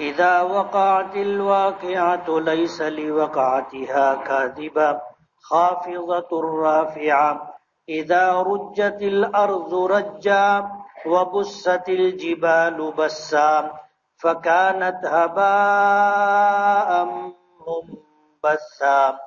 إذا وقعت الواقعة ليس لوقعتها كاذبة خافضة رافعة إذا رجت الأرض رجا وبست الجبال بسا فكانت هباء منبثا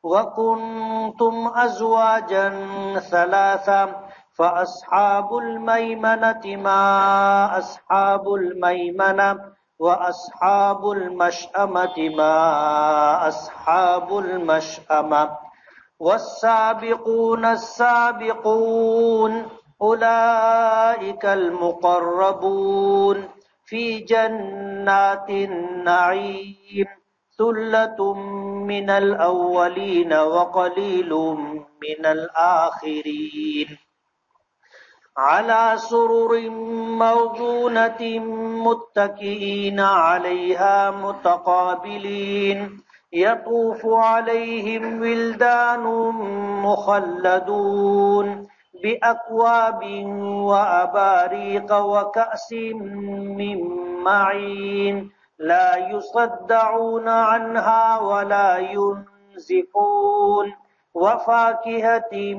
وكنتم أزواجا ثلاثا فأصحاب الميمنة ما أصحاب الميمنة وأصحاب المشأمة ما أصحاب المشأمة والسابقون السابقون أولئك المقربون في جنات النعيم ثلة من الأولين وقليل من الآخرين على سرر موضونة متكئين عليها متقابلين يطوف عليهم ولدان مخلدون بأكواب وأباريق وكأس من معين لا يصدعون عنها ولا ينزفون وفاكهة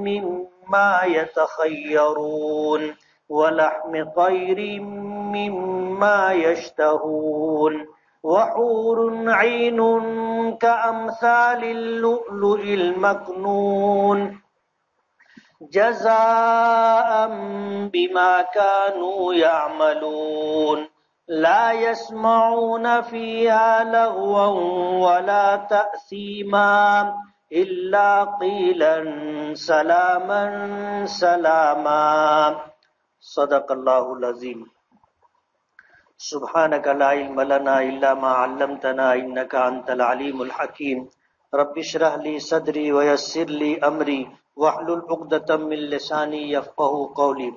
مما يتخيرون ولحم طير مما يشتهون وحور عين كأمثال اللؤلؤ المكنون جزاء بما كانوا يعملون لا يسمعون فيها لغوا ولا تأثيما إلا قيلا سلاما سلاما صدق اللہ العظیم. سبحانک لا علم لنا الا ما علمتنا انک انت العلیم الحکیم. رب اشرح لی صدری ویسر لی امری واحلل عقدۃ من لسانی یفقہوا قولی.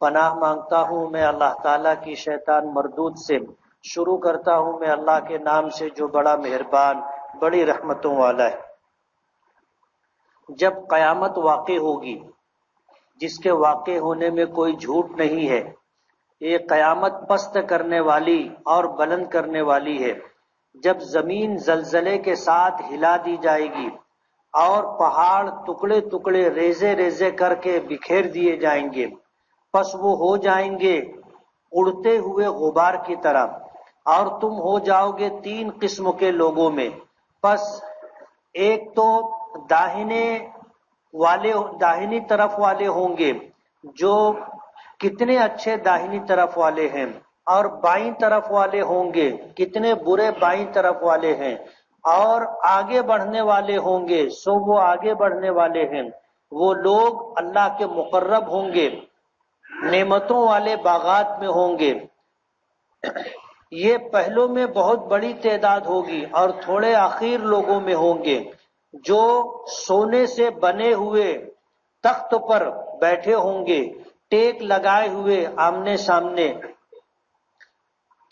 پناہ مانگتا ہوں میں اللہ تعالیٰ کی شیطان مردود سے. شروع کرتا ہوں میں اللہ کے نام سے جو بڑا مہربان بڑی رحمتوں والا ہے. جب قیامت واقع ہوگی جس کے واقع ہونے میں کوئی جھوٹ نہیں ہے، یہ قیامت پست کرنے والی اور بلند کرنے والی ہے. جب زمین زلزلے کے ساتھ ہلا دی جائے گی اور پہاڑ ٹکڑے ٹکڑے ریزے ریزے کر کے بکھیر دیے جائیں گے، پس وہ ہو جائیں گے اڑتے ہوئے غبار کی طرح، اور تم ہو جاؤ گے تین قسم کے لوگوں میں. پس ایک تو داہنی طرف والے ہوں گے جو کتنے اچھے داہنی طرف والے ہیں، اور بائیں طرف والے ہوں گے کتنے برے بائیں طرف والے ہیں، اور آگے بڑھنے والے ہوں گے سو وہ آگے بڑھنے والے ہیں. وہ لوگ اللہ کے مقرب ہوں گے، نعمتوں والے باغات میں ہوں گے. یہ پہلوں میں بہت بڑی تعداد ہوگی، اور تھوڑے آخر لوگوں میں ہوں گے جو سونے سے بنے ہوئے تخت پر بیٹھے ہوں گے، ٹیک لگائے ہوئے آمنے سامنے.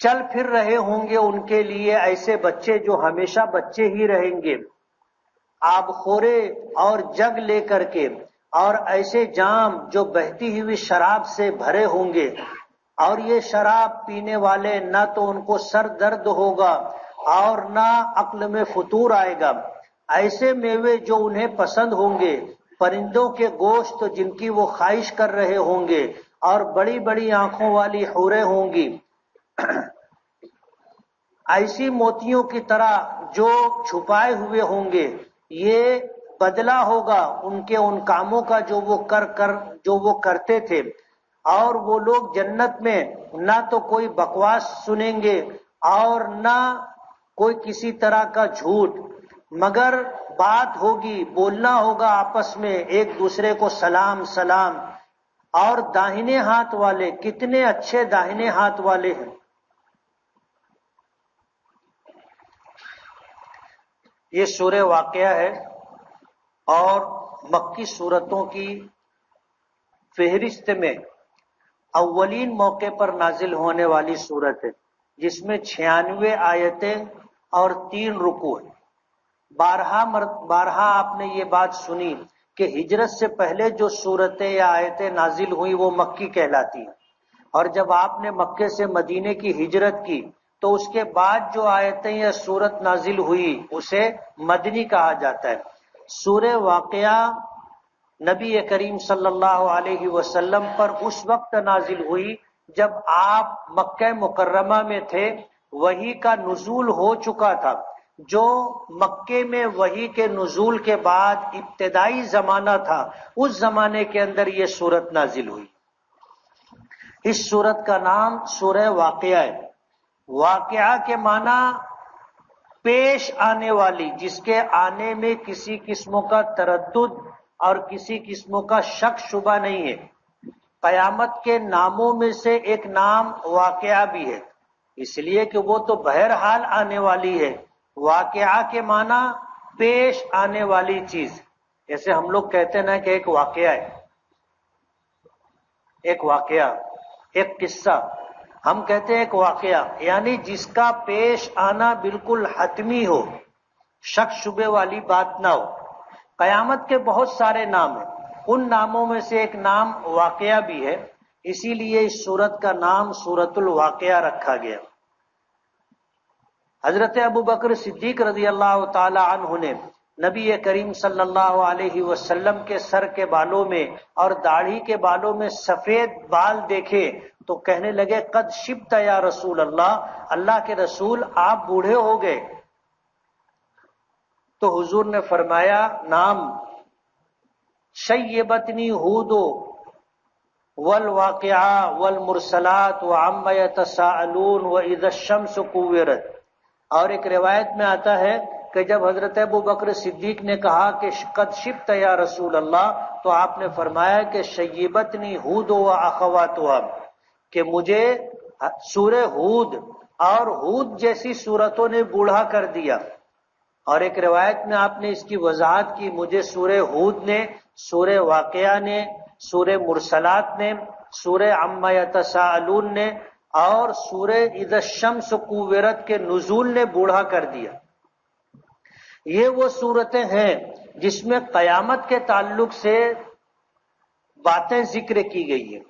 چل پھر رہے ہوں گے ان کے لیے ایسے بچے جو ہمیشہ بچے ہی رہیں گے، آب خورے اور جگ لے کر کے، اور ایسے جام جو بہتی ہوئی شراب سے بھرے ہوں گے، اور یہ شراب پینے والے نہ تو ان کو سر درد ہوگا اور نہ عقل میں فطور آئے گا. ایسے میوے جو انہیں پسند ہوں گے، پرندوں کے گوشت جن کی وہ خواہش کر رہے ہوں گے، اور بڑی بڑی آنکھوں والی حوریں ہوں گی ایسی موتیوں کی طرح جو چھپائے ہوئے ہوں گے. یہ بدلہ ہوگا ان کے ان کاموں کا جو وہ کرتے تھے. اور وہ لوگ جنت میں نہ تو کوئی بکواس سنیں گے اور نہ کوئی کسی طرح کا جھوٹ، مگر بات ہوگی، بولنا ہوگا آپس میں ایک دوسرے کو سلام سلام. اور داہنے ہاتھ والے کتنے اچھے داہنے ہاتھ والے ہیں. یہ سورہ واقعہ ہے اور مکی سورتوں کی فہرست میں اولین موقع پر نازل ہونے والی سورت ہے، جس میں 96 آیتیں اور 3 رکوع ہیں. بارہا آپ نے یہ بات سنی کہ ہجرت سے پہلے جو سورتیں یا آیتیں نازل ہوئی وہ مکی کہلاتی ہیں، اور جب آپ نے مکے سے مدینے کی ہجرت کی تو اس کے بعد جو آیتیں یا سورت نازل ہوئی اسے مدنی کہا جاتا ہے۔ سورہ واقعہ نبی کریم صلی اللہ علیہ وسلم پر اس وقت نازل ہوئی جب آپ مکہ مکرمہ میں تھے، وحی کا نزول ہو چکا تھا۔ جو مکے میں وحی کے نزول کے بعد ابتدائی زمانہ تھا، اس زمانے کے اندر یہ سورت نازل ہوئی۔ اس سورت کا نام سورہ واقعہ ہے۔ واقعہ کے معنی پیش آنے والی، جس کے آنے میں کسی قسم کا تردد اور کسی قسم کا شک شبہ نہیں ہے۔ قیامت کے ناموں میں سے ایک نام واقعہ بھی ہے، اس لیے کہ وہ تو بہرحال آنے والی ہے۔ واقعہ کے معنی پیش آنے والی چیز، جیسے ہم لوگ کہتے ہیں نا کہ ایک واقعہ ہے، ایک واقعہ، ایک قصہ، ہم کہتے ہیں ایک واقعہ، یعنی جس کا پیش آنا بالکل حتمی ہو، شک شبے والی بات نہ ہو۔ قیامت کے بہت سارے نام ہیں، ان ناموں میں سے ایک نام واقعہ بھی ہے، اسی لیے اس سورت کا نام سورۃ الواقعہ رکھا گیا۔ حضرت ابوبکر صدیق رضی اللہ تعالی عنہ نے نبی کریم صلی اللہ علیہ وسلم کے سر کے بالوں میں اور داڑھی کے بالوں میں سفید بال دیکھے تو کہنے لگے قد شبت یا رسول اللہ، اللہ کے رسول آپ بوڑھے ہو گئے۔ تو حضور نے فرمایا نام شیبتنی ہود والواقعہ والمرسلات وعما یتساءلون واذا الشمس کورت۔ اور ایک روایت میں آتا ہے کہ جب حضرت ابوبکر صدیق نے کہا کہ قد شبت یا رسول اللہ، تو آپ نے فرمایا کہ شیبتنی ہود و اخواتها، کہ مجھے سورہ ہود اور ہود جیسی سورتوں نے بوڑھا کر دیا۔ اور ایک روایت میں آپ نے اس کی وضاحت کی، مجھے سورہ ہود نے، سورہ واقعہ نے، سورہ مرسلات نے، سورہ عما یتساءلون نے اور سورہ اذا الشمس کورت کے نزول نے بوڑھا کر دیا۔ یہ وہ صورتیں ہیں جس میں قیامت کے تعلق سے باتیں ذکر کی گئی ہیں۔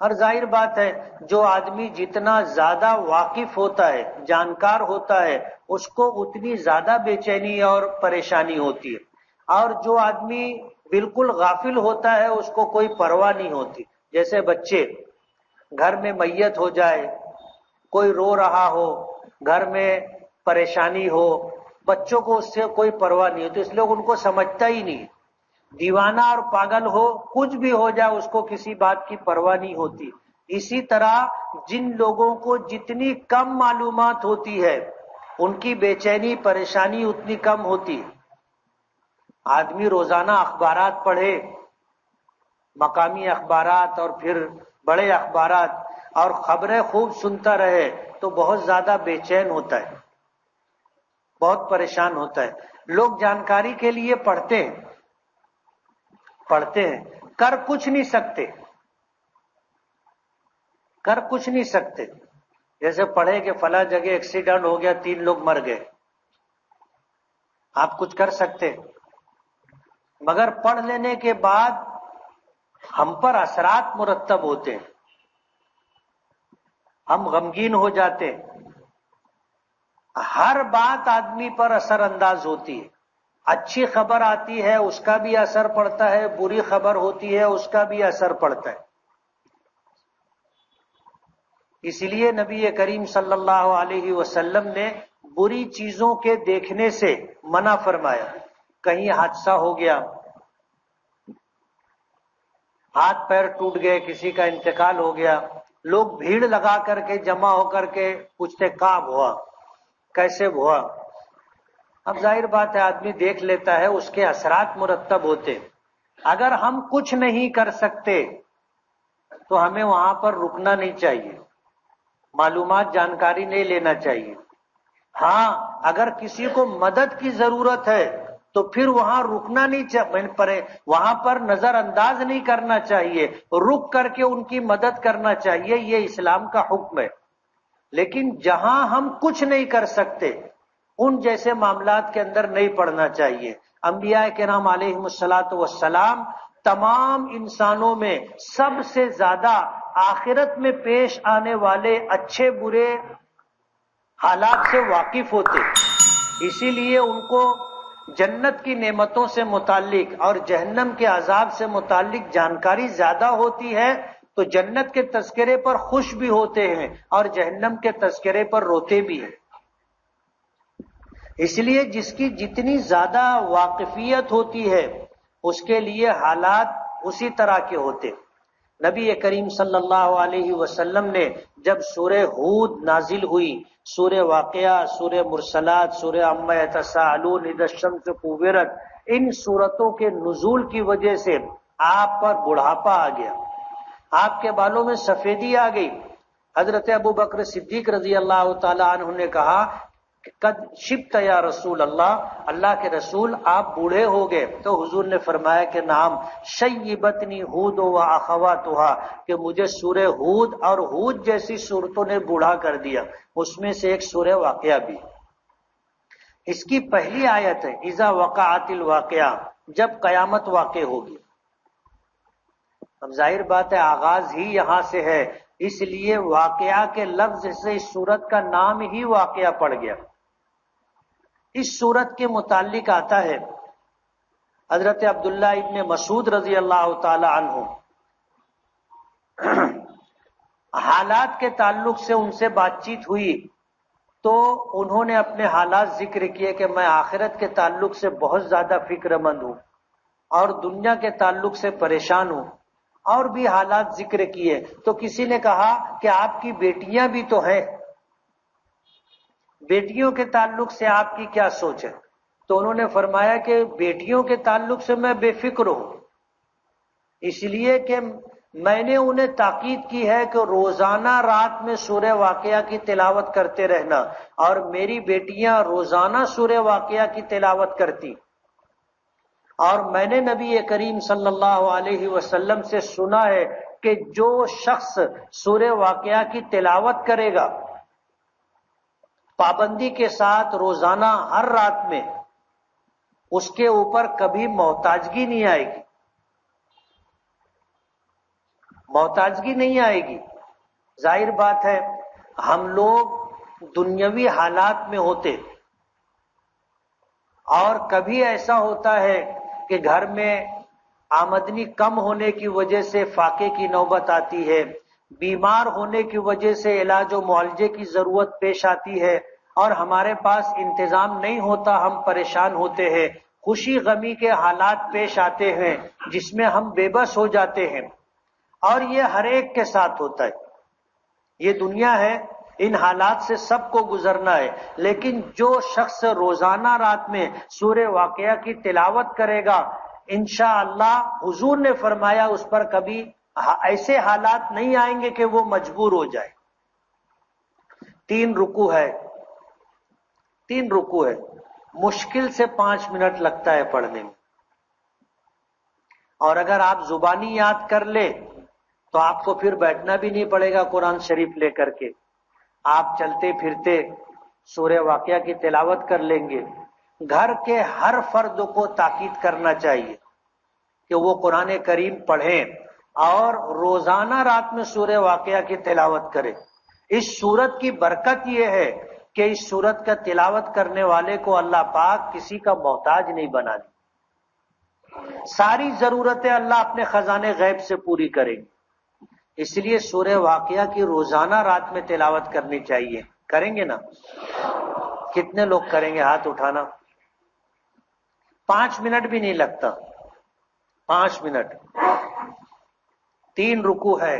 اور ظاہر بات ہے جو آدمی جتنا زیادہ واقف ہوتا ہے، جانکار ہوتا ہے، اس کو اتنی زیادہ بے چینی اور پریشانی ہوتی ہے، اور جو آدمی بالکل غافل ہوتا ہے اس کو کوئی پرواہ نہیں ہوتی۔ جیسے بچے، گھر میں میت ہو جائے، کوئی رو رہا ہو، گھر میں پریشانی ہو، بچوں کو اس سے کوئی پرواہ نہیں ہوتی، اس لیے ان کو سمجھتا ہی نہیں۔ دیوانہ اور پاگل ہو، کچھ بھی ہو جائے، اس کو کسی بات کی پرواہ نہیں ہوتی۔ اسی طرح جن لوگوں کو جتنی کم معلومات ہوتی ہے ان کی بے چینی پریشانی اتنی کم ہوتی ہے۔ آدمی روزانہ اخبارات پڑھے، مقامی اخبارات اور پھر بڑے اخبارات، اور خبریں خوب سنتا رہے تو بہت زیادہ بے چین ہوتا ہے، بہت پریشان ہوتا ہے۔ لوگ جانکاری کے لیے پڑھتے ہیں، کر کچھ نہیں سکتے، کر کچھ نہیں سکتے۔ جیسے پڑھے کہ فلاں جگہ ایکسیڈنٹ ہو گیا، 3 لوگ مر گئے، آپ کچھ کر سکتے؟ مگر پڑھ لینے کے بعد ہم پر اثرات مرتب ہوتے ہیں، ہم غمگین ہو جاتے ہیں۔ ہر بات آدمی پر اثر انداز ہوتی ہے، اچھی خبر آتی ہے اس کا بھی اثر پڑتا ہے، بری خبر ہوتی ہے اس کا بھی اثر پڑتا ہے۔ اس لیے نبی کریم صلی اللہ علیہ وسلم نے بری چیزوں کے دیکھنے سے منع فرمایا۔ کہیں حادثہ ہو گیا، ہاتھ پیر ٹوٹ گئے، کسی کا انتقال ہو گیا، لوگ بھیڑ لگا کر کے جمع ہو کر کے پوچھتے کہاں ہوا، کیسے ہوا۔ اب ظاہر بات ہے آدمی دیکھ لیتا ہے، اس کے اثرات مرتب ہوتے۔ اگر ہم کچھ نہیں کر سکتے تو ہمیں وہاں پر رکنا نہیں چاہیے، معلومات جانکاری نہیں لینا چاہیے۔ ہاں اگر کسی کو مدد کی ضرورت ہے تو پھر وہاں رکنا نہیں چاہیے، وہاں پر نظر انداز نہیں کرنا چاہیے، رک کر کے ان کی مدد کرنا چاہیے، یہ اسلام کا حکم ہے۔ لیکن جہاں ہم کچھ نہیں کر سکتے ان جیسے معاملات کے اندر نہیں پڑنا چاہیے۔ انبیاء کرام علیہم الصلاۃ والسلام تمام انسانوں میں سب سے زیادہ آخرت میں پیش آنے والے اچھے برے حالات سے واقف ہوتے، اسی لیے ان کو جنت کی نعمتوں سے متعلق اور جہنم کے عذاب سے متعلق جانکاری زیادہ ہوتی ہے، تو جنت کے تذکرے پر خوش بھی ہوتے ہیں اور جہنم کے تذکرے پر روتے بھی ہیں۔ اس لیے جس کی جتنی زیادہ واقفیت ہوتی ہے اس کے لیے حالات اسی طرح کے ہوتے۔ نبی کریم صلی اللہ علیہ وسلم نے جب سورہ ہود نازل ہوئی، سورہ واقعہ، سورہ مرسلات، سورہ عما یتساءلون، اذا الشمس کورت، ان سورتوں کے نزول کی وجہ سے آپ پر بڑھاپا آ گیا، آپ کے بالوں میں سفیدی آ گئی۔ حضرت ابو بکر صدیق رضی اللہ تعالی عنہ نے کہا قد شبت یا رسول اللہ، اللہ کے رسول آپ بوڑھے ہو گئے۔ تو حضور نے فرمایا کہ نام شیبتنی ہود و اخواتها، کہ مجھے سورہ ہود اور ہود جیسی سورتوں نے بوڑھا کر دیا، اس میں سے ایک سورہ واقعہ بھی۔ اس کی پہلی آیت ہے اذا وقعت الواقعہ، جب قیامت واقع ہوگی۔ اب ظاہر بات ہے آغاز ہی یہاں سے ہے، اس لیے واقعہ کے لفظ سے اس سورت کا نام ہی واقعہ پڑ گیا۔ اس سورت کے متعلق آتا ہے حضرت عبداللہ ابن مسعود رضی اللہ تعالی عنہ حالات کے تعلق سے ان سے بات چیت ہوئی تو انہوں نے اپنے حالات ذکر کیے کہ میں آخرت کے تعلق سے بہت زیادہ فکر مند ہوں اور دنیا کے تعلق سے پریشان ہوں، اور بھی حالات ذکر کیے۔ تو کسی نے کہا کہ آپ کی بیٹیاں بھی تو ہیں، بیٹیوں کے تعلق سے آپ کی کیا سوچ ہے؟ تو انہوں نے فرمایا کہ بیٹیوں کے تعلق سے میں بے فکر ہوں، اس لیے کہ میں نے انہیں تاکید کی ہے کہ روزانہ رات میں سورہ واقعہ کی تلاوت کرتے رہنا، اور میری بیٹیاں روزانہ سورہ واقعہ کی تلاوت کرتی، اور میں نے نبی کریم صلی اللہ علیہ وسلم سے سنا ہے کہ جو شخص سورہ واقعہ کی تلاوت کرے گا پابندی کے ساتھ روزانہ ہر رات میں، اس کے اوپر کبھی محتاجگی نہیں آئے گی، محتاجگی نہیں آئے گی۔ ظاہر بات ہے ہم لوگ دنیاوی حالات میں ہوتے، اور کبھی ایسا ہوتا ہے کہ گھر میں آمدنی کم ہونے کی وجہ سے فاقے کی نوبت آتی ہے، بیمار ہونے کی وجہ سے علاج و معالجے کی ضرورت پیش آتی ہے، اور ہمارے پاس انتظام نہیں ہوتا، ہم پریشان ہوتے ہیں، خوشی غمی کے حالات پیش آتے ہیں جس میں ہم بے بس ہو جاتے ہیں، اور یہ ہر ایک کے ساتھ ہوتا ہے، یہ دنیا ہے، ان حالات سے سب کو گزرنا ہے۔ لیکن جو شخص روزانہ رات میں سورہ واقعہ کی تلاوت کرے گا انشاءاللہ حضور نے فرمایا اس پر کبھی ایسے حالات نہیں آئیں گے کہ وہ مجبور ہو جائے۔ 3 رکوع ہے، 3 رکوع ہے، مشکل سے 5 منٹ لگتا ہے پڑھنے میں، اور اگر آپ زبانی یاد کر لیں تو آپ کو پھر بیٹھنا بھی نہیں پڑے گا قرآن شریف لے کر کے، آپ چلتے پھرتے سورہ واقعہ کی تلاوت کر لیں گے۔ گھر کے ہر فرد کو تاکید کرنا چاہیے کہ وہ قرآن کریم پڑھیں اور روزانہ رات میں سورہ واقعہ کی تلاوت کریں۔ اس سورت کی برکت یہ ہے کہ اس سورت کا تلاوت کرنے والے کو اللہ پاک کسی کا محتاج نہیں بنا دے، ساری ضرورتیں اللہ اپنے خزانے غیب سے پوری کریں گے۔ اس لیے سورہ واقعہ کی روزانہ رات میں تلاوت کرنی چاہیے۔ کریں گے نا؟ کتنے لوگ کریں گے؟ ہاتھ اٹھانا۔ 5 منٹ بھی نہیں لگتا، 5 منٹ۔ 3 رکوع ہے،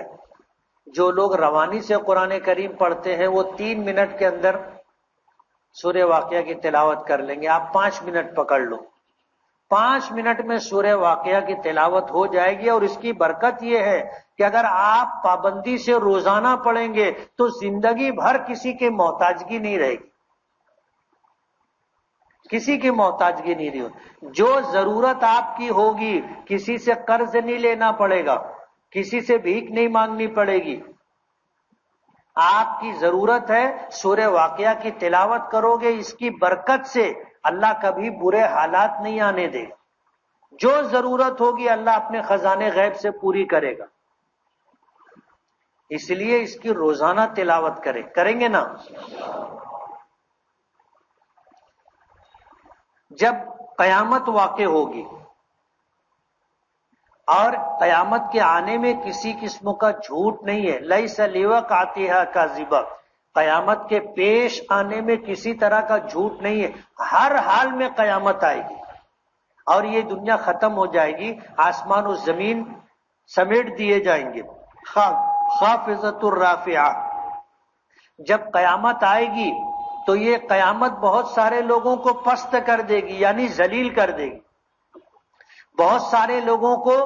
جو لوگ روانی سے قرآن کریم پڑھتے ہیں وہ 3 منٹ کے اندر سورہ واقعہ کی تلاوت کر لیں گے۔ آپ 5 منٹ پکڑ لو، 5 منٹ میں سورہ واقعہ کی تلاوت ہو جائے گی، اور اس کی برکت یہ ہے کہ اگر آپ پابندی سے روزانہ پڑھیں گے تو زندگی بھر کسی کی محتاجگی نہیں رہے گی، کسی کی محتاجگی نہیں رہی۔ جو ضرورت آپ کی ہوگی کسی سے قرض نہیں لینا پڑے گا، کسی سے بھیک نہیں مانگنی پڑے گی۔ آپ کی ضرورت ہے سورہ واقعہ کی تلاوت کرو گے، اس کی برکت سے اللہ کبھی برے حالات نہیں آنے دے گا، جو ضرورت ہوگی اللہ اپنے خزانے غیب سے پوری کرے گا۔ اس لیے اس کی روزانہ تلاوت کریں گے نا؟ جب قیامت واقع ہوگی، اور قیامت کے آنے میں کسی قسم کا جھوٹ نہیں ہے، لیس لیوقعتھا کاذبہ، قیامت کے پیش آنے میں کسی طرح کا جھوٹ نہیں ہے، ہر حال میں قیامت آئے گی اور یہ دنیا ختم ہو جائے گی، آسمان و زمین سمیٹ دیے جائیں گے۔ خافضۃ الرافعہ، جب قیامت آئے گی تو یہ قیامت بہت سارے لوگوں کو پست کر دے گی، یعنی ذلیل کر دے گی، بہت سارے لوگوں کو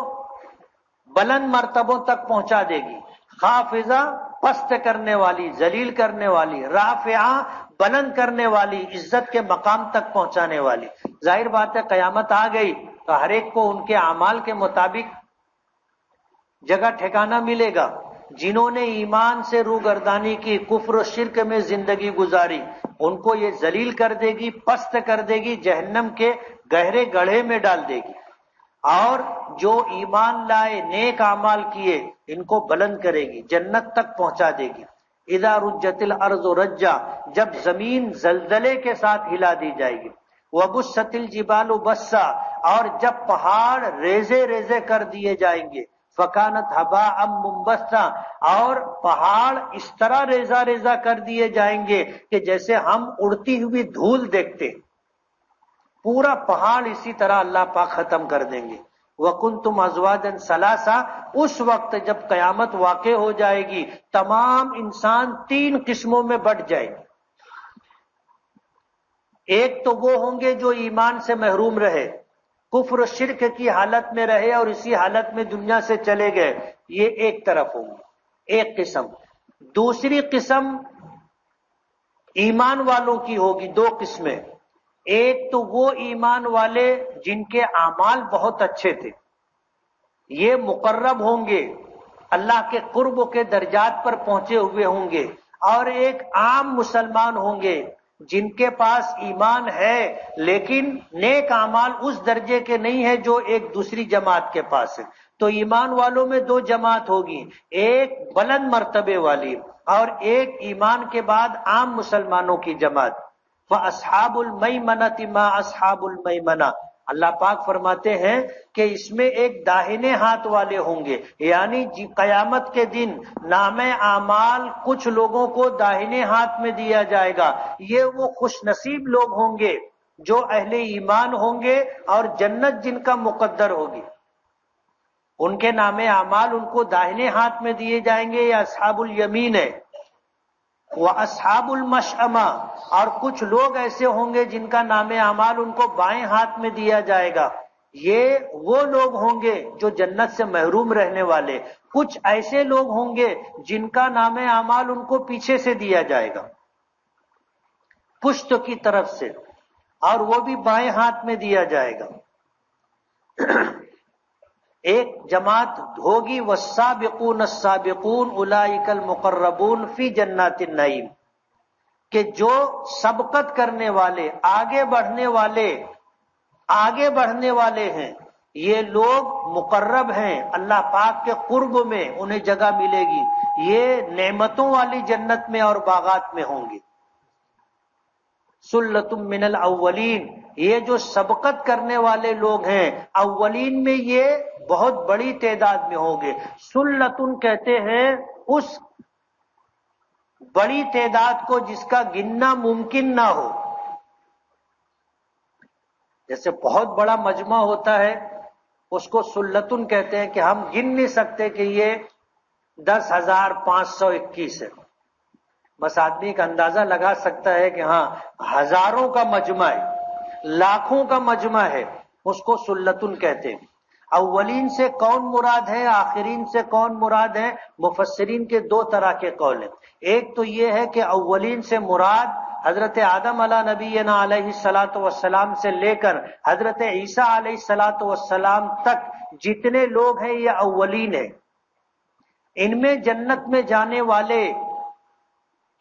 بلند مرتبوں تک پہنچا دے گی۔ خافضہ پست کرنے والی، ذلیل کرنے والی، رافعہ بلند کرنے والی، عزت کے مقام تک پہنچانے والی۔ ظاہر بات ہے قیامت آ گئی تو ہر ایک کو ان کے اعمال کے مطابق جگہ ٹھکانہ ملے گا۔ جنہوں نے ایمان سے روگردانی کی، کفر و شرک میں زندگی گزاری، ان کو یہ ذلیل کر دے گی، پست کر دے گی، جہنم کے گہرے گڑھے میں ڈال دے گی، اور جو ایمان لائے، نیک اعمال کیے، ان کو بلند کرے گی، جنت تک پہنچا دے گی۔ اذا رجت الارض رجا، جب زمین زلزلے کے ساتھ ہلا دی جائے گی۔ وبست الجبال بسا، اور جب پہاڑ ریزے ریزے کر دیے جائیں گے۔ فکانت ہباء منبثا، اور پہاڑ اس طرح ریزہ ریزہ کر دیے جائیں گے کہ جیسے ہم اڑتی ہوئی دھول دیکھتے، پورا پہاڑ اسی طرح اللہ پاک ختم کر دیں گے۔ وَكُنْتُمْ أَزْوَاجًا ثَلَاثًا، اس وقت جب قیامت واقع ہو جائے گی تمام انسان 3 قسموں میں بٹ جائیں گے۔ ایک تو وہ ہوں گے جو ایمان سے محروم رہے، کفر و شرک کی حالت میں رہے اور اسی حالت میں دنیا سے چلے گئے، یہ ایک طرف ہوں گے، ایک قسم۔ دوسری قسم ایمان والوں کی ہوگی، 2 قسمیں۔ ایک تو وہ ایمان والے جن کے اعمال بہت اچھے تھے، یہ مقرب ہوں گے، اللہ کے قرب کے درجات پر پہنچے ہوئے ہوں گے۔ اور ایک عام مسلمان ہوں گے جن کے پاس ایمان ہے لیکن نیک اعمال اس درجے کے نہیں ہے جو ایک دوسری جماعت کے پاس ہے۔ تو ایمان والوں میں 2 جماعت ہوگی، ایک بلند مرتبے والی اور ایک ایمان کے بعد عام مسلمانوں کی جماعت۔ فَأَصْحَابُ الْمَيْمَنَةِ مَا أَصْحَابُ الْمَيْمَنَةِ، اللہ پاک فرماتے ہیں کہ اس میں ایک داہنے ہاتھ والے ہوں گے، یعنی قیامت کے دن نام اعمال کچھ لوگوں کو داہنے ہاتھ میں دیا جائے گا۔ یہ وہ خوش نصیب لوگ ہوں گے جو اہل ایمان ہوں گے اور جنت جن کا مقدر ہوگی، ان کے نام اعمال ان کو داہنے ہاتھ میں دیے جائیں گے، یہ اصحاب الیمین ہے۔ وَأَصْحَابُ الْمَشْأَمَةِ، اور کچھ لوگ ایسے ہوں گے جن کا نام اعمال ان کو بائیں ہاتھ میں دیا جائے گا، یہ وہ لوگ ہوں گے جو جنت سے محروم رہنے والے۔ کچھ ایسے لوگ ہوں گے جن کا نام اعمال ان کو پیچھے سے دیا جائے گا، پشت کی طرف سے، اور وہ بھی بائیں ہاتھ میں دیا جائے گا۔ ایک جماعت ہوگی والسابقون السابقون اولئک المقربون فی جنات النعیم، کہ جو سبقت کرنے والے، آگے بڑھنے والے ہیں، یہ لوگ مقرب ہیں، اللہ پاک کے قرب میں انہیں جگہ ملے گی، یہ نعمتوں والی جنت میں اور باغات میں ہوں گے۔ سلۃ من الاولین، یہ جو سبقت کرنے والے لوگ ہیں اولین میں یہ بہت بڑی تعداد میں ہوں گے۔ سلۃ کہتے ہیں اس بڑی تعداد کو جس کا گننا ممکن نہ ہو، جیسے بہت بڑا مجمع ہوتا ہے اس کو سلۃ کہتے ہیں کہ ہم گن نہیں سکتے کہ یہ 10,521 ہے، بس آدمی کا اندازہ لگا سکتا ہے کہ ہاں ہزاروں کا مجمع ہے، لاکھوں کا مجمع ہے، اس کو سلۃ کہتے ہیں۔ اولین سے کون مراد ہے، آخرین سے کون مراد ہے؟ مفسرین کے 2 طرح کے قول ہیں۔ ایک تو یہ ہے کہ اولین سے مراد حضرت آدم علیہ نبینا علیہ الصلاۃ والسلام سے لے کر حضرت عیسیٰ علیہ الصلاۃ والسلام تک جتنے لوگ ہیں یہ اولین ہیں، ان میں جنت میں جانے والے،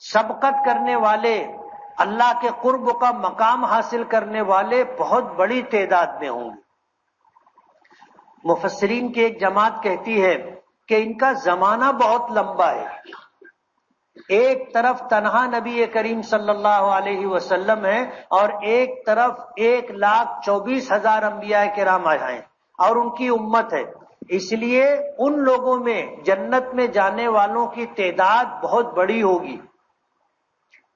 سبقت کرنے والے، اللہ کے قرب کا مقام حاصل کرنے والے بہت بڑی تعداد میں ہوں گے۔ مفسرین کی ایک جماعت کہتی ہے کہ ان کا زمانہ بہت لمبا ہے، ایک طرف تنہا نبی کریم صلی اللہ علیہ وسلم ہے اور ایک طرف 1,24,000 انبیاء کرام آئے ہیں اور ان کی امت ہے. اس لیے ان لوگوں میں جنت میں جانے والوں کی تعداد بہت بڑی ہوگی.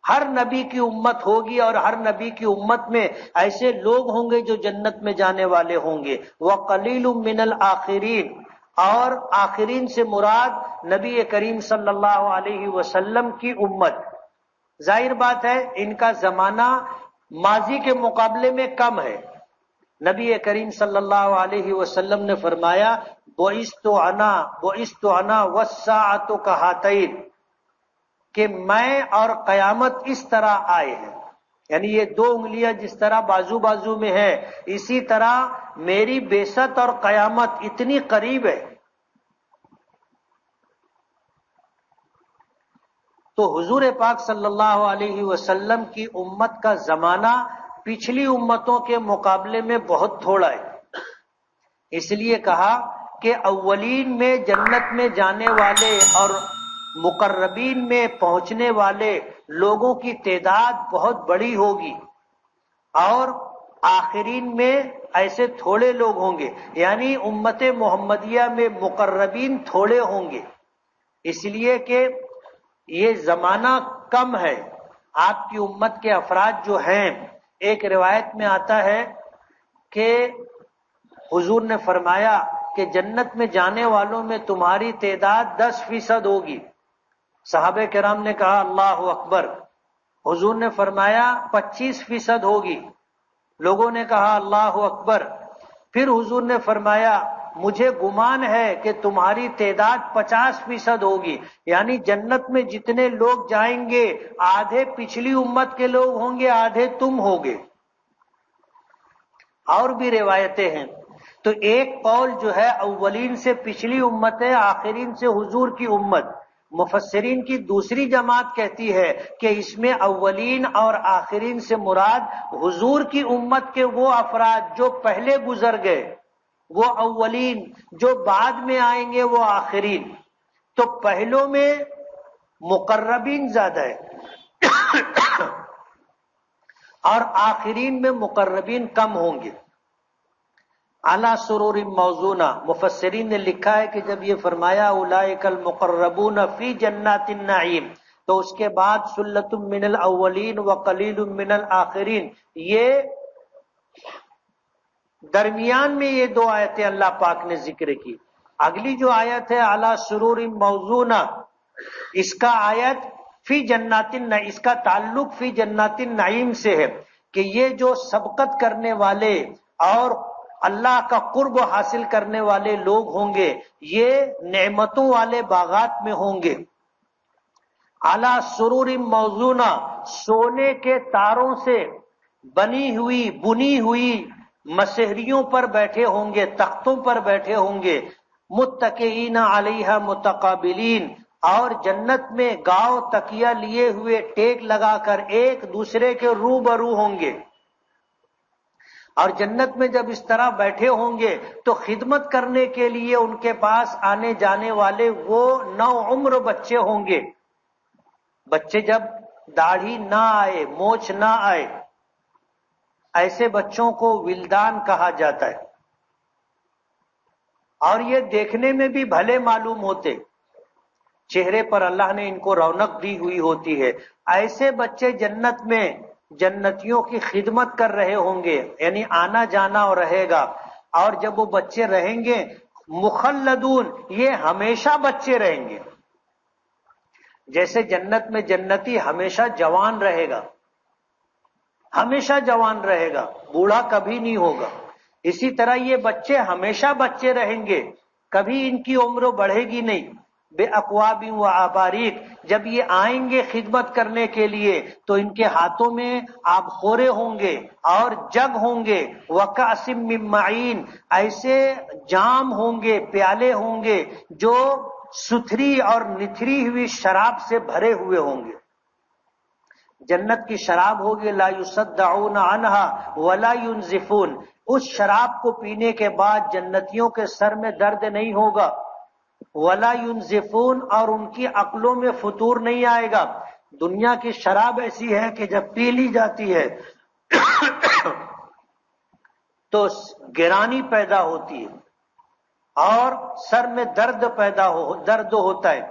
ہر نبی کی امت ہوگی اور ہر نبی کی امت میں ایسے لوگ ہوں گے جو جنت میں جانے والے ہوں گے. وَقَلِيلٌ مِّنَ الْآخِرِينَ، اور آخرین سے مراد نبی کریم صلی اللہ علیہ وسلم کی امت. ظاہر بات ہے ان کا زمانہ ماضی کے مقابلے میں کم ہے. نبی کریم صلی اللہ علیہ وسلم نے فرمایا بُعِثْتُ أَنَا وَالسَّاعَةُ كَهَاتَيْنِ، کہ میں اور قیامت اس طرح آئے ہیں، یعنی یہ دو انگلیاں جس طرح بازو بازو میں ہے اسی طرح میری بعثت اور قیامت اتنی قریب ہے. تو حضور پاک صلی اللہ علیہ وسلم کی امت کا زمانہ پچھلی امتوں کے مقابلے میں بہت تھوڑا ہے. اس لیے کہا کہ اولین میں جنت میں جانے والے اور مقربین میں پہنچنے والے لوگوں کی تعداد بہت بڑی ہوگی اور آخرین میں ایسے تھوڑے لوگ ہوں گے، یعنی امت محمدیہ میں مقربین تھوڑے ہوں گے. اس لیے کہ یہ زمانہ کم ہے. آپ کی امت کے افراد جو ہیں، ایک روایت میں آتا ہے کہ حضور نے فرمایا کہ جنت میں جانے والوں میں تمہاری تعداد 10% ہوگی. صحابہ کرام نے کہا اللہ اکبر. حضور نے فرمایا 25% ہوگی. لوگوں نے کہا اللہ اکبر. پھر حضور نے فرمایا مجھے گمان ہے کہ تمہاری تعداد 50% ہوگی، یعنی جنت میں جتنے لوگ جائیں گے آدھے پچھلی امت کے لوگ ہوں گے، آدھے تم ہوگے. اور بھی روایتیں ہیں. تو ایک قول جو ہے اولین سے پچھلی امت ہے، آخرین سے حضور کی امت. مفسرین کی دوسری جماعت کہتی ہے کہ اس میں اولین اور آخرین سے مراد حضور کی امت کے وہ افراد جو پہلے گزر گئے وہ اولین، جو بعد میں آئیں گے وہ آخرین. تو پہلوں میں مقربین زیادہ ہے اور آخرین میں مقربین کم ہوں گے. علی سرور موضونہ، مفسرین نے لکھا ہے کہ جب یہ فرمایا اولئک المقربون فی جنات النعیم، تو اس کے بعد ثلۃ من الاولین وقلیل من الاخرین، یہ درمیان میں یہ دو آیتیں اللہ پاک نے ذکر کی. اگلی جو آیت ہے علی سرور موضونہ، اس کا آیت فی جنات النعیم، اس کا تعلق فی جنات النعیم سے ہے کہ یہ جو سبقت کرنے والے اور اللہ کا قرب حاصل کرنے والے لوگ ہوں گے یہ نعمتوں والے باغات میں ہوں گے. علی سرور موضونہ، سونے کے تاروں سے بنی ہوئی مسہریوں پر بیٹھے ہوں گے، تختوں پر بیٹھے ہوں گے. متکئین علیہا متقابلین، اور جنت میں گاؤ تکیہ لیے ہوئے ٹیک لگا کر ایک دوسرے کے روبرو ہوں گے. اور جنت میں جب اس طرح بیٹھے ہوں گے تو خدمت کرنے کے لیے ان کے پاس آنے جانے والے وہ نو عمر بچے ہوں گے. بچے جب داڑھی نہ آئے، مونچھ نہ آئے، ایسے بچوں کو ولدان کہا جاتا ہے. اور یہ دیکھنے میں بھی بھلے معلوم ہوتے، چہرے پر اللہ نے ان کو رونق دی ہوئی ہوتی ہے. ایسے بچے جنت میں جنتیوں کی خدمت کر رہے ہوں گے، یعنی آنا جانا رہے گا. اور جب وہ بچے رہیں گے مخلدون، یہ ہمیشہ بچے رہیں گے. جیسے جنت میں جنتی ہمیشہ جوان رہے گا، ہمیشہ جوان رہے گا، بوڑھا کبھی نہیں ہوگا، اسی طرح یہ بچے ہمیشہ بچے رہیں گے، کبھی ان کی عمر بڑھے گی نہیں. بے اقواب و آباریک، جب یہ آئیں گے خدمت کرنے کے لیے تو ان کے ہاتھوں میں آب خورے ہوں گے اور جگ ہوں گے. وکأس من معین، ایسے جام ہوں گے، پیالے ہوں گے جو ستھری اور نتھری ہوئی شراب سے بھرے ہوئے ہوں گے. جنت کی شراب ہوگی لا یصدعون عنہا ولا ینزفون. اس شراب کو پینے کے بعد جنتیوں کے سر میں درد نہیں ہوگا ولا ينزفون، اور ان کی عقلوں میں فطور نہیں آئے گا۔ دنیا کی شراب ایسی ہے کہ جب پی لی جاتی ہے تو گرانی پیدا ہوتی ہے اور سر میں درد ہوتا ہے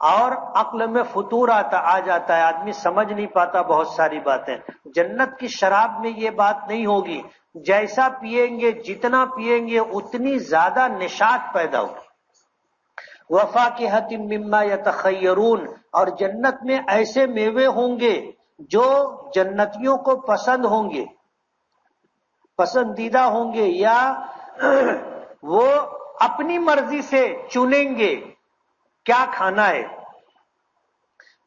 اور عقل میں فطور آ جاتا ہے، آدمی سمجھ نہیں پاتا بہت ساری باتیں۔ جنت کی شراب میں یہ بات نہیں ہوگی، جیسا پیئیں گے جتنا پیئیں گے اتنی زیادہ نشاط پیدا ہوگی۔ وفاکہۃ مما یتخیرون، اور جنت میں ایسے میوے ہوں گے جو جنتیوں کو پسند ہوں گے، پسندیدہ ہوں گے، یا وہ اپنی مرضی سے چنیں گے کیا کھانا ہے۔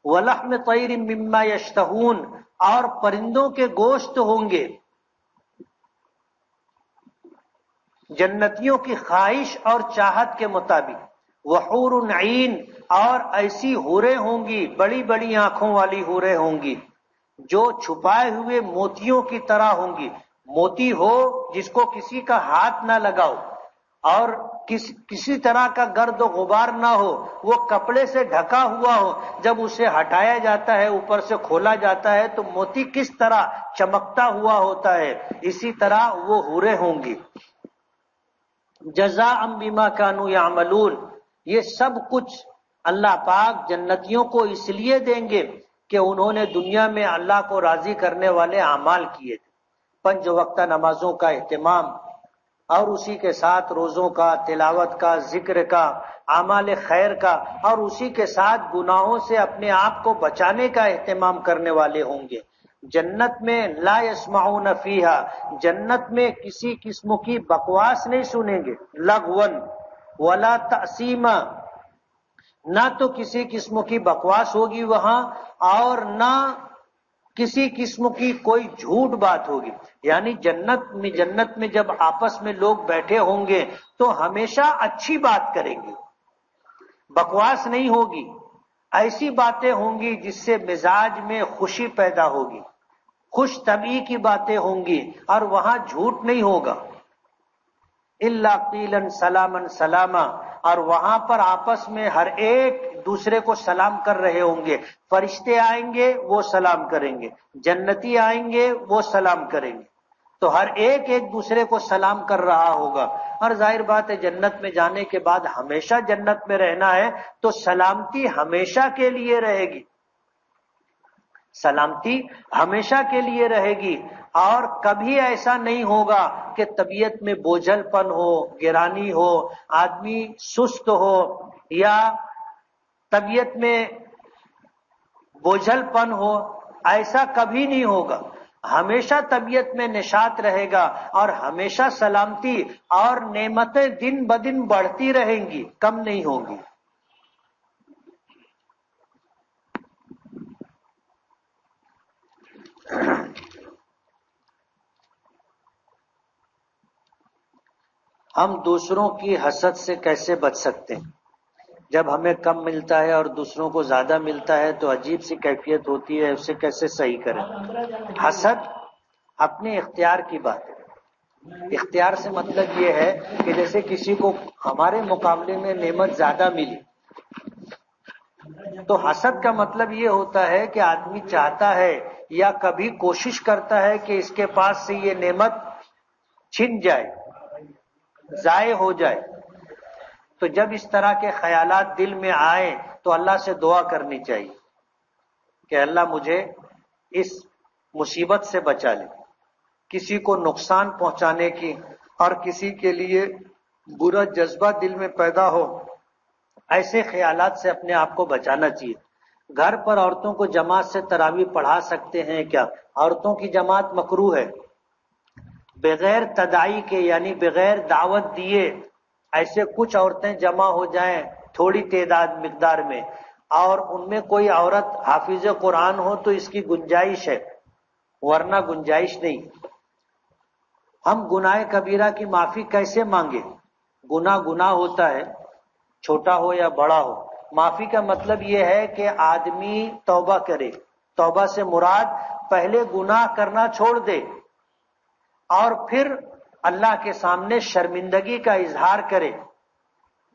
وَلَحْمِ طَيْرٍ مِّمَّا يَشْتَهُونَ، اور پرندوں کے گوشت ہوں گے جنتیوں کی خواہش اور چاہت کے مطابق۔ وَحُورٌ عِین، اور ایسی حوریں ہوں گی، بڑی بڑی آنکھوں والی حوریں ہوں گی جو چھپائے ہوئے موتیوں کی طرح ہوں گی۔ موتی ہو جس کو کسی کا ہاتھ نہ لگاؤ اور کسی طرح کا گرد و غبار نہ ہو، وہ کپڑے سے ڈھکا ہوا ہو، جب اسے ہٹایا جاتا ہے اوپر سے کھولا جاتا ہے تو موتی کس طرح چمکتا ہوا ہوتا ہے، اسی طرح وہ حوریں ہوں گی۔ جزاء بما کانوا یعملون، یہ سب کچھ اللہ پاک جنتیوں کو اس لیے دیں گے کہ انہوں نے دنیا میں اللہ کو راضی کرنے والے اعمال کیے تھے، 5 وقتہ نمازوں کا اہتمام اور اسی کے ساتھ روزوں کا، تلاوت کا، ذکر کا، اعمال خیر کا، اور اسی کے ساتھ گناہوں سے اپنے آپ کو بچانے کا اہتمام کرنے والے ہوں گے۔ جنت میں لا یسمعون فیہا، جنت میں کسی قسم کی بکواس نہیں سنیں گے، لغون ولا تأثیما، نہ تو کسی قسم کی بکواس ہوگی وہاں اور نہ کسی قسم کی کوئی جھوٹ بات ہوگی۔ یعنی جنت میں جب آپس میں لوگ بیٹھے ہوں گے تو ہمیشہ اچھی بات کریں گے، بکواس نہیں ہوگی، ایسی باتیں ہوں گی جس سے مزاج میں خوشی پیدا ہوگی، خوش طبعی کی باتیں ہوں گی، اور وہاں جھوٹ نہیں ہوگا۔ الا قیلا سلاما سلاما، اور وہاں پر آپس میں ہر ایک دوسرے کو سلام کر رہے ہوں گے۔ فرشتے آئیں گے وہ سلام کریں گے، جنتی آئیں گے وہ سلام کریں گے، تو ہر ایک دوسرے کو سلام کر رہا ہوگا۔ اور ظاہر بات ہے جنت میں جانے کے بعد ہمیشہ جنت میں رہنا ہے تو سلامتی ہمیشہ کے لیے رہے گی، سلامتی ہمیشہ کے لیے رہے گی، اور کبھی ایسا نہیں ہوگا کہ طبیعت میں بوجھل پن ہو، گرانی ہو، آدمی سست ہو، یا طبیعت میں بوجھل پن ہو، ایسا کبھی نہیں ہوگا۔ ہمیشہ طبیعت میں نشاط رہے گا اور ہمیشہ سلامتی اور نعمتیں دن بدن بڑھتی رہیں گی، کم نہیں ہوں گی۔ ہم دوسروں کی حسد سے کیسے بچ سکتے ہیں؟ جب ہمیں کم ملتا ہے اور دوسروں کو زیادہ ملتا ہے تو عجیب سی کیفیت ہوتی ہے، اسے کیسے صحیح کریں؟ حسد اپنے اختیار کی بات ہے۔ اختیار سے مطلب یہ ہے کہ جیسے کسی کو ہمارے مقابلے میں نعمت زیادہ ملی تو حسد کا مطلب یہ ہوتا ہے کہ آدمی چاہتا ہے یا کبھی کوشش کرتا ہے کہ اس کے پاس سے یہ نعمت چھن جائے، ضائع ہو جائے۔ تو جب اس طرح کے خیالات دل میں آئیں تو اللہ سے دعا کرنی چاہیے کہ اللہ مجھے اس مصیبت سے بچا لے۔ کسی کو نقصان پہنچانے کی اور کسی کے لیے برا جذبہ دل میں پیدا ہو، ایسے خیالات سے اپنے آپ کو بچانا چاہیے۔ گھر پر عورتوں کو جماعت سے تراویح پڑھا سکتے ہیں کیا؟ عورتوں کی جماعت مکروہ ہے، بغیر تداعی کے یعنی بغیر دعوت دیے ایسے کچھ عورتیں جمع ہو جائیں تھوڑی تعداد مقدار میں، اور ان میں کوئی عورت حافظ قرآن ہو تو اس کی گنجائش ہے، ورنہ گنجائش نہیں۔ ہم گناہ کبیرہ کی معافی کیسے مانگے؟ گناہ ہوتا ہے، چھوٹا ہو یا بڑا ہو۔ معافی کا مطلب یہ ہے کہ آدمی توبہ کرے۔ توبہ سے مراد پہلے گناہ کرنا چھوڑ دے اور پھر اللہ کے سامنے شرمندگی کا اظہار کرے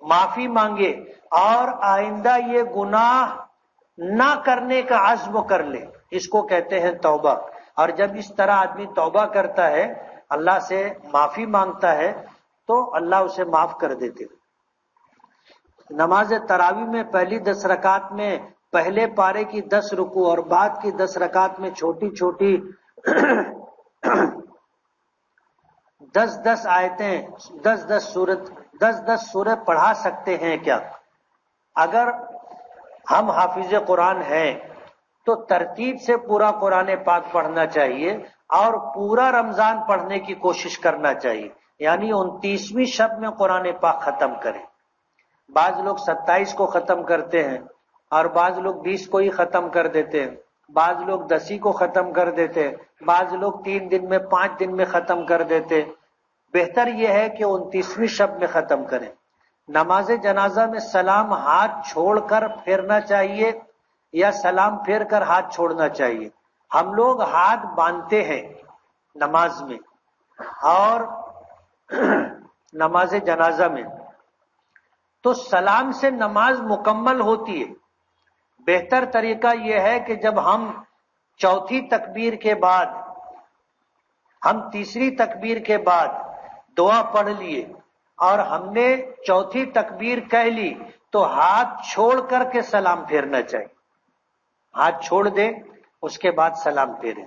معافی مانگے اور آئندہ یہ گناہ نہ کرنے کا عزم کر لے، اس کو کہتے ہیں توبہ۔ اور جب اس طرح آدمی توبہ کرتا ہے، اللہ سے معافی مانگتا ہے، تو اللہ اسے معاف کر دیتے۔ نماز تراویح میں پہلی 10 رکعت میں پہلے پارے کی 10 رکوع اور بعد کی 10 رکعت میں چھوٹی چھوٹی 10 آیتیں 10 سورے پڑھا سکتے ہیں کیا؟ اگر ہم حافظ قرآن ہیں تو ترتیب سے پورا قرآن پاک پڑھنا چاہیے اور پورا رمضان پڑھنے کی کوشش کرنا چاہیے، یعنی 29ویں شب میں قرآن پاک ختم کریں۔ بعض لوگ 27 کو ختم کرتے ہیں اور بعض لوگ 20 کو ہی ختم کر دیتے ہیں، بعض لوگ 10 کو ختم کر دیتے ہیں، بعض لوگ 3 دن میں 5 دن میں ختم کر دیتے۔ بہتر یہ ہے کہ 29ویں شب میں ختم کریں۔ نماز جنازہ میں سلام ہاتھ چھوڑ کر پھیرنا چاہیے یا سلام پھیر کر ہاتھ چھوڑنا چاہیے؟ ہم لوگ ہاتھ باندھتے ہیں نماز میں اور نماز جنازہ میں، تو سلام سے نماز مکمل ہوتی ہے۔ بہتر طریقہ یہ ہے کہ جب ہم چوتھی تکبیر کے بعد، ہم تیسری تکبیر کے بعد دعا پڑھ لیے اور ہم نے چوتھی تکبیر کہہ لی تو ہاتھ چھوڑ کر کے سلام پھیرنا چاہیے، ہاتھ چھوڑ دے اس کے بعد سلام پھیرے۔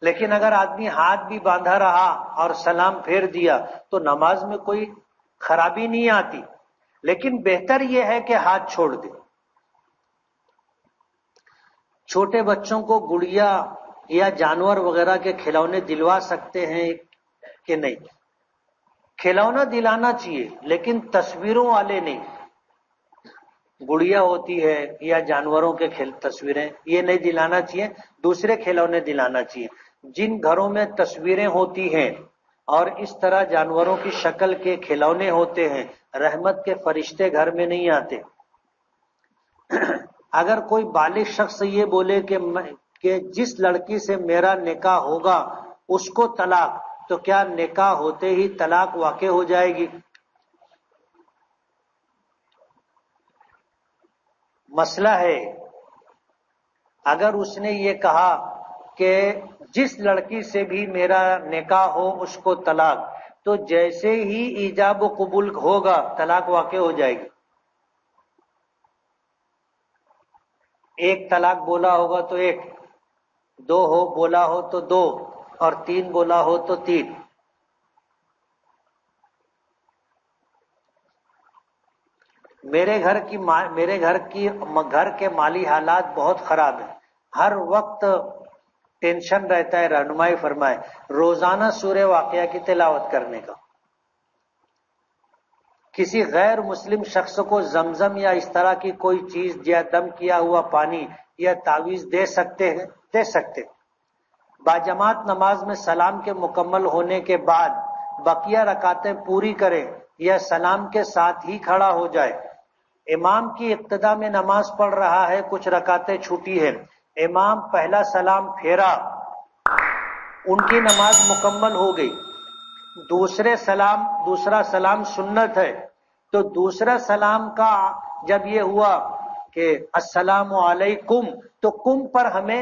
لیکن اگر آدمی ہاتھ بھی باندھا رہا اور سلام پھیر دیا تو نماز میں کوئی خرابی نہیں آتی، لیکن بہتر یہ ہے کہ ہاتھ چھوڑ دے۔ چھوٹے بچوں کو گڑیا یا جانور وغیرہ کے کھلونے دلوا سکتے ہیں کہ نہیں؟ کھلونا دلانا چاہیے لیکن تصویروں والے نہیں۔ گڑیا ہوتی ہے یا جانوروں کے تصویریں، یہ نہیں دلانا چاہیے، دوسرے کھلونے دلانا چاہیے۔ جن گھروں میں تصویریں ہوتی ہیں اور اس طرح جانوروں کی شکل کے کھلونے ہوتے ہیں، رحمت کے فرشتے گھر میں نہیں آتے۔ اگر کوئی بالغ شخص یہ بولے کہ جس لڑکی سے میرا نکاح ہوگا اس کو طلاق، تو کیا نکاح ہوتے ہی طلاق واقع ہو جائے گی؟ مسئلہ ہے، اگر اس نے یہ کہا کہ جس لڑکی سے بھی میرا نکاح ہو اس کو طلاق، تو جیسے ہی ایجاب و قبول ہوگا طلاق واقع ہو جائے گی۔ ایک طلاق بولا ہوگا تو ایک، 2 بولا ہو تو 2 اور 3 بولا ہو تو 3۔ میرے گھر کے مالی حالات بہت خراب ہیں، ہر وقت ٹینشن رہتا ہے، رہنمائی فرمائے۔ روزانہ سورہ واقعہ کی تلاوت کرنے کا۔ کسی غیر مسلم شخص کو زمزم یا اس طرح کی کوئی چیز یا دم کیا ہوا پانی یا تعویذ دے سکتے ہیں؟ دے سکتے۔ باجماعت نماز میں سلام کے مکمل ہونے کے بعد بقیہ رکعتیں پوری کریں یا سلام کے ساتھ ہی کھڑا ہو جائے۔ امام کی ابتدا میں نماز پڑھ رہا ہے، کچھ رکعتیں چھوٹی ہیں، امام پہلا سلام پھیرا، ان کی نماز مکمل ہو گئی۔ دوسرا سلام سنت ہے، تو دوسرا سلام کا جب یہ ہوا کہ السلام علیکم، تو کم پر ہمیں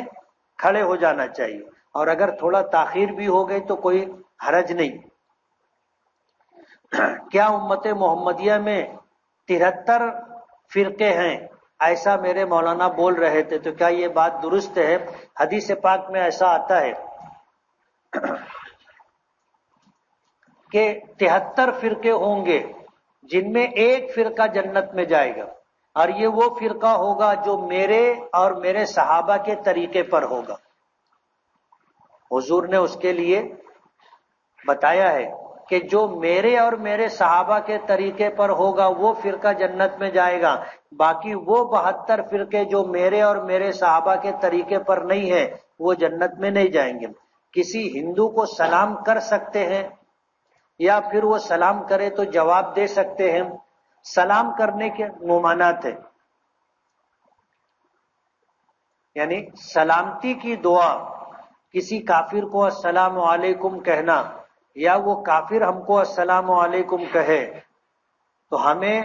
کھڑے ہو جانا چاہیے، اور اگر تھوڑا تاخیر بھی ہو گئی تو کوئی حرج نہیں۔ کیا امت محمدیہ میں 73 فرقے ہیں؟ ایسا میرے مولانا بول رہے تھے، تو کیا یہ بات درست ہے؟ حدیث پاک میں ایسا آتا ہے کہ 73 فرقے ہوں گے جن میں ایک فرقہ جنت میں جائے گا، اور یہ وہ فرقہ ہوگا جو میرے اور میرے صحابہ کے طریقے پر ہوگا۔ حضور نے اس کے لیے بتایا ہے کہ جو میرے اور میرے صحابہ کے طریقے پر ہوگا وہ فرقہ جنت میں جائے گا، باقی وہ 72 فرقے جو میرے اور میرے صحابہ کے طریقے پر نہیں ہیں وہ جنت میں نہیں جائیں گے۔ کسی ہندو کو سلام کر سکتے ہیں یا پھر وہ سلام کرے تو جواب دے سکتے ہیں؟ سلام کرنے کے ممانعت ہے، یعنی سلامتی کی دعا، کسی کافر کو السلام علیکم کہنا یا وہ کافر ہم کو السلام علیکم کہے، تو ہمیں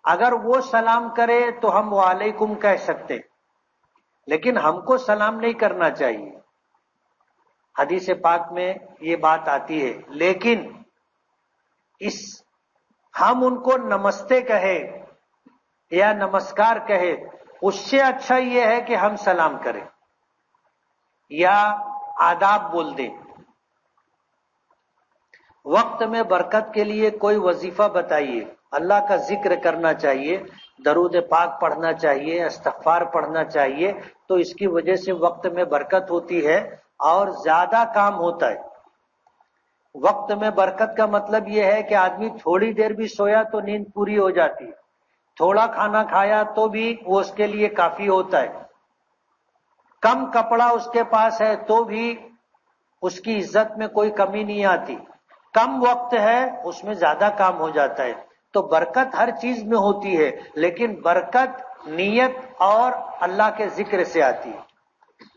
اگر وہ سلام کرے تو ہم وعلیکم کہہ سکتے، لیکن ہم کو سلام نہیں کرنا چاہیے. حدیث پاک میں یہ بات آتی ہے. لیکن ہم ان کو نمستے کہے یا نمسکار کہے، اس سے اچھا یہ ہے کہ ہم سلام کریں یا آداب بول دیں. وقت میں برکت کے لیے کوئی وظیفہ بتائیے. اللہ کا ذکر کرنا چاہیے، درود پاک پڑھنا چاہیے، استغفار پڑھنا چاہیے، تو اس کی وجہ سے وقت میں برکت ہوتی ہے اور زیادہ کام ہوتا ہے. وقت میں برکت کا مطلب یہ ہے کہ آدمی تھوڑی دیر بھی سویا تو نیند پوری ہو جاتی ہے، تھوڑا کھانا کھایا تو بھی وہ اس کے لیے کافی ہوتا ہے، کم کپڑا اس کے پاس ہے تو بھی اس کی عزت میں کوئی کمی نہیں آتی، کم وقت ہے اس میں زیادہ کام ہو جاتا ہے. تو برکت ہر چیز میں ہوتی ہے، لیکن برکت نیت اور اللہ کے ذکر سے آتی ہے.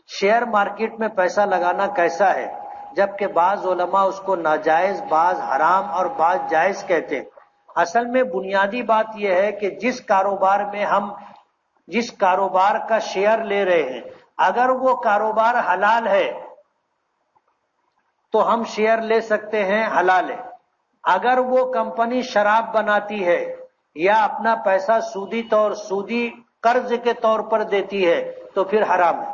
شیئر مارکیٹ میں پیسہ لگانا کیسا ہے؟ جبکہ بعض علماء اس کو ناجائز، بعض حرام اور بعض جائز کہتے ہیں. اصل میں بنیادی بات یہ ہے کہ جس کاروبار کا شیئر لے رہے ہیں، اگر وہ کاروبار حلال ہے تو ہم شیئر لے سکتے ہیں، حلال ہے. اگر وہ کمپنی شراب بناتی ہے یا اپنا پیسہ سودی قرض کے طور پر دیتی ہے تو پھر حرام ہے.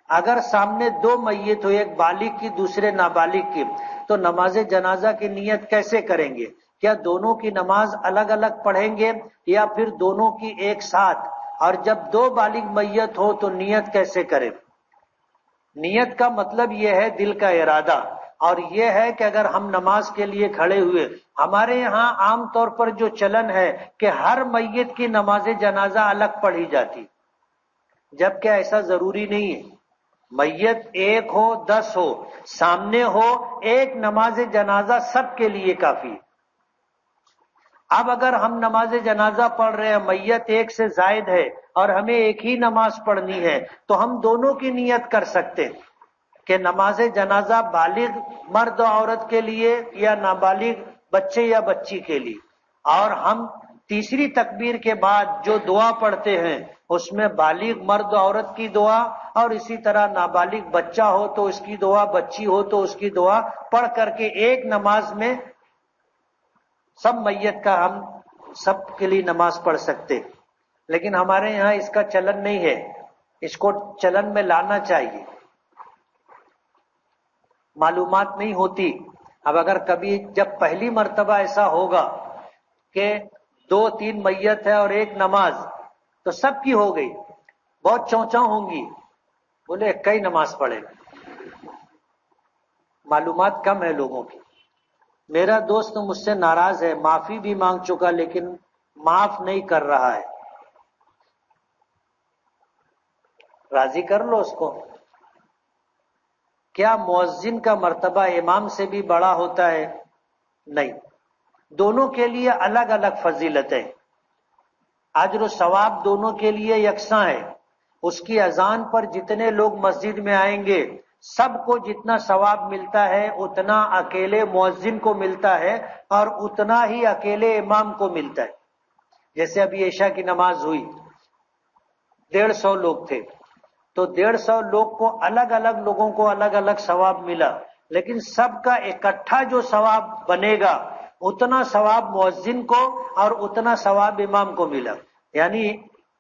اگر سامنے دو میت ہو، ایک بالغ کی دوسرے نابالغ کی، تو نماز جنازہ کی نیت کیسے کریں گے؟ کیا دونوں کی نماز الگ الگ پڑھیں گے یا پھر دونوں کی ایک ساتھ؟ اور جب دو بالغ میت ہو تو نیت کیسے کریں؟ نیت کا مطلب یہ ہے دل کا ارادہ، اور یہ ہے کہ اگر ہم نماز کے لیے کھڑے ہوئے، ہمارے یہاں عام طور پر جو چلن ہے کہ ہر میت کی نماز جنازہ الگ پڑھی جاتی، جبکہ ایسا ضروری نہیں ہے. میت ایک ہو 10 ہو، سامنے ہو، ایک نماز جنازہ سب کے لیے کافی ہے. اب اگر ہم نماز جنازہ پڑھ رہے ہیں، میت ایک سے زائد ہے اور ہمیں ایک ہی نماز پڑھنی ہے، تو ہم دونوں کی نیت کر سکتے ہیں کہ نماز جنازہ بالغ مرد و عورت کے لیے یا نابالغ بچے یا بچی کے لیے. اور ہم تیسری تکبیر کے بعد جو دعا پڑھتے ہیں اس میں بالغ مرد و عورت کی دعا، اور اسی طرح نابالغ بچہ ہو تو اس کی دعا، بچی ہو تو اس کی دعا پڑھ کر کے ایک نماز میں سب میت کا ہم سب کے لیے نماز پڑھ سکتے. لیکن ہمارے یہاں اس کا چلن نہیں ہے، اس کو چلن میں لانا چاہیے. معلومات نہیں ہوتی. اب اگر کبھی جب پہلی مرتبہ ایسا ہوگا کہ 2-3 میت ہے اور ایک نماز، تو سب کی ہو گئی، بہت چونچاں ہوں گی، بولے کئی نماز پڑھے. معلومات کم ہے لوگوں کی. میرا دوست مجھ سے ناراض ہے، معافی بھی مانگ چکا لیکن معاف نہیں کر رہا ہے. راضی کر لو اس کو. کیا مؤذن کا مرتبہ امام سے بھی بڑا ہوتا ہے؟ نہیں، دونوں کے لیے الگ الگ فضیلتیں، اجر و ثواب دونوں کے لیے یکساں ہے. اس کی اذان پر جتنے لوگ مسجد میں آئیں گے سب کو جتنا ثواب ملتا ہے اتنا اکیلے مؤذن کو ملتا ہے اور اتنا ہی اکیلے امام کو ملتا ہے. جیسے ابھی عشاء کی نماز ہوئی، 150 لوگ تھے، تو 150 لوگ کو الگ الگ لوگوں کو الگ الگ ثواب ملا، لیکن سب کا اکٹھا جو ثواب بنے گا اتنا ثواب مؤذن کو اور اتنا ثواب امام کو ملا. یعنی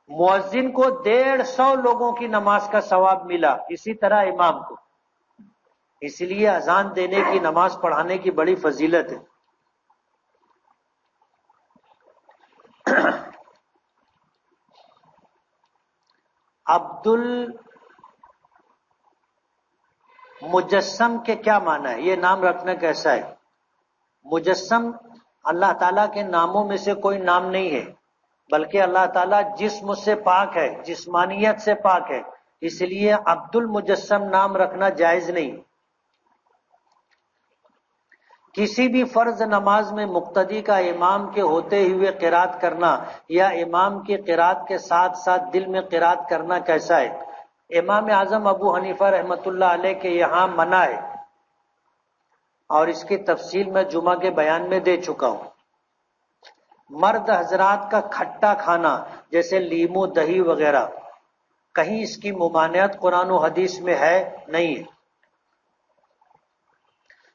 مؤذن کو 150 لوگوں کی نماز کا ثواب ملا، اسی طرح امام کو. اس لیے اذان دینے کی، نماز پڑھانے کی بڑی فضیلت ہے. عبد المجسم کے کیا معنی ہے؟ یہ نام رکھنا کیسا ہے؟ مجسم اللہ تعالیٰ کے ناموں میں سے کوئی نام نہیں ہے، بلکہ اللہ تعالیٰ جسم سے پاک ہے، جسمانیت سے پاک ہے، اس لیے عبد المجسم نام رکھنا جائز نہیں. کسی بھی فرض نماز میں مقتدی کا امام کے ہوتے ہوئے قرات کرنا یا امام کی قرات کے ساتھ ساتھ دل میں قرات کرنا کیسا ہے؟ امام اعظم ابو حنیفہ رحمۃ اللہ علیہ کے یہاں منع ہے. اور اس کی تفصیل میں جمعہ کے بیان میں دے چکا ہوں۔ مرد حضرات کا کھٹا کھانا جیسے لیمو دہی وغیرہ، کہیں اس کی ممانعت قرآن و حدیث میں ہے نہیں ہے۔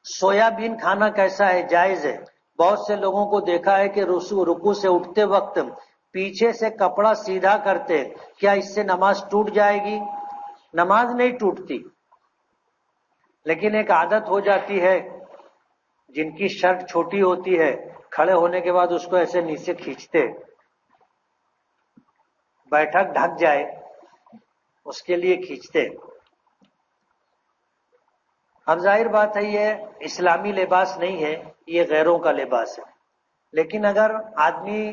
سویا بین کھانا کیسا ہے؟ جائز ہے۔ بہت سے لوگوں کو دیکھا ہے کہ رکوع سے اٹھتے وقت پیچھے سے کپڑا سیدھا کرتے، کیا اس سے نماز ٹوٹ جائے گی؟ نماز نہیں ٹوٹتی، لیکن ایک عادت ہو جاتی ہے، جن کی شرٹ چھوٹی ہوتی ہے کھڑے ہونے کے بعد اس کو ایسے نیچے کھینچتے، بیٹھک ڈھک جائے اس کے لیے کھینچتے۔ اب ظاہر بات ہے یہ اسلامی لباس نہیں ہے، یہ غیروں کا لباس ہے۔ لیکن اگر آدمی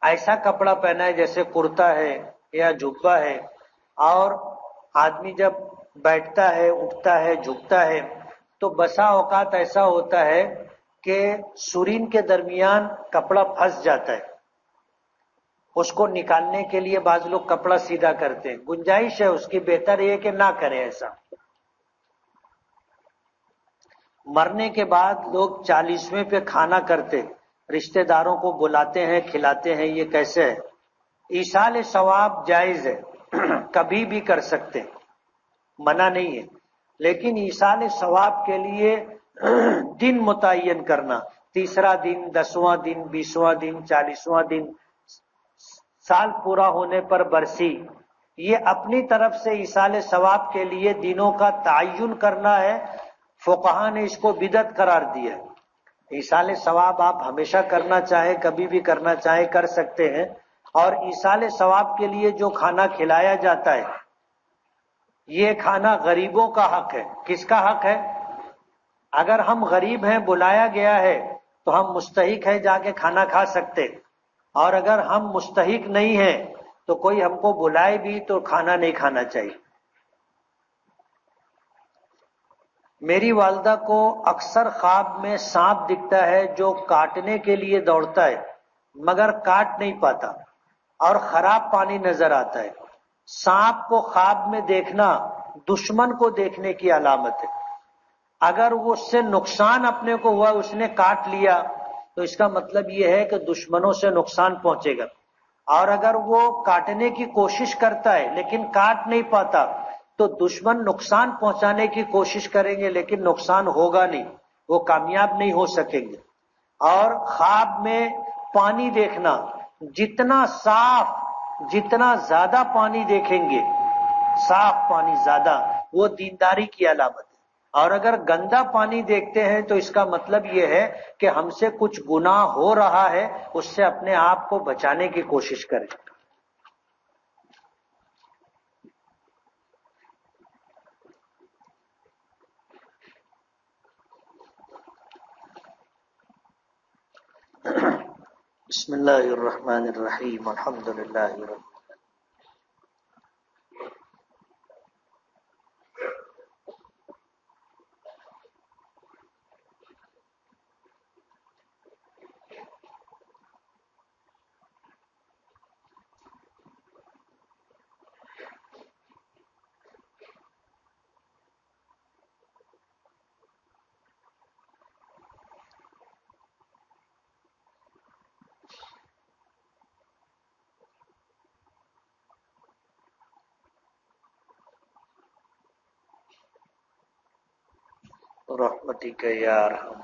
ایسا کپڑا پہنا ہے جیسے کرتا ہے یا جبہ ہے، اور آدمی جب بیٹھتا ہے اٹھتا ہے جھکتا ہے تو بسا اوقات ایسا ہوتا ہے کہ سرین کے درمیان کپڑا پھنس جاتا ہے، اس کو نکالنے کے لیے بعض لوگ کپڑا سیدھا کرتے ہیں، گنجائش ہے اس کی، بہتر یہ کہ نہ کرے ایسا۔ مرنے کے بعد لوگ 40ویں پہ کھانا کرتے، رشتہ داروں کو بلاتے ہیں کھلاتے ہیں، یہ کیسے ہے؟ ایصال ثواب جائز ہے، کبھی بھی کر سکتے، منع نہیں ہے، لیکن ایصال ثواب کے لیے دن متعین کرنا، 30واں دن، 10واں دن، 20واں دن، 40واں دن، سال پورا ہونے پر برسی، یہ اپنی طرف سے ایصال ثواب کے لیے دنوں کا تعین کرنا ہے۔ فقہا نے اس کو بدعت قرار دیا ہے۔ ایصال ثواب آپ ہمیشہ کرنا چاہے کبھی بھی کرنا چاہے کر سکتے ہیں، اور ایصال ثواب کے لیے جو کھانا کھلایا جاتا ہے یہ کھانا غریبوں کا حق ہے۔ کس کا حق ہے؟ اگر ہم غریب ہیں بلایا گیا ہے تو ہم مستحق ہیں جا کے کھانا کھا سکتے، اور اگر ہم مستحق نہیں ہیں تو کوئی ہم کو بلائے بھی تو کھانا نہیں کھانا چاہیے۔ میری والدہ کو اکثر خواب میں سانپ دکھتا ہے جو کاٹنے کے لیے دوڑتا ہے مگر کاٹ نہیں پاتا، اور خراب پانی نظر آتا ہے۔ سانپ کو خواب میں دیکھنا دشمن کو دیکھنے کی علامت ہے۔ اگر اس سے نقصان اپنے کو ہوا، اس نے کاٹ لیا، تو اس کا مطلب یہ ہے کہ دشمنوں سے نقصان پہنچے گا، اور اگر وہ کاٹنے کی کوشش کرتا ہے لیکن کاٹ نہیں پاتا تو دشمن نقصان پہنچانے کی کوشش کریں گے لیکن نقصان ہوگا نہیں، وہ کامیاب نہیں ہو سکیں گے۔ اور خواب میں پانی دیکھنا، جتنا صاف، جتنا زیادہ پانی دیکھیں گے، صاف پانی زیادہ، وہ دینداری کی علامت ہے۔ اور اگر گندا پانی دیکھتے ہیں تو اس کا مطلب یہ ہے کہ ہم سے کچھ گناہ ہو رہا ہے، اس سے اپنے آپ کو بچانے کی کوشش کریں۔ بسم اللہ الرحمن الرحیم، الحمد للہ رب رحمتک یا ارحم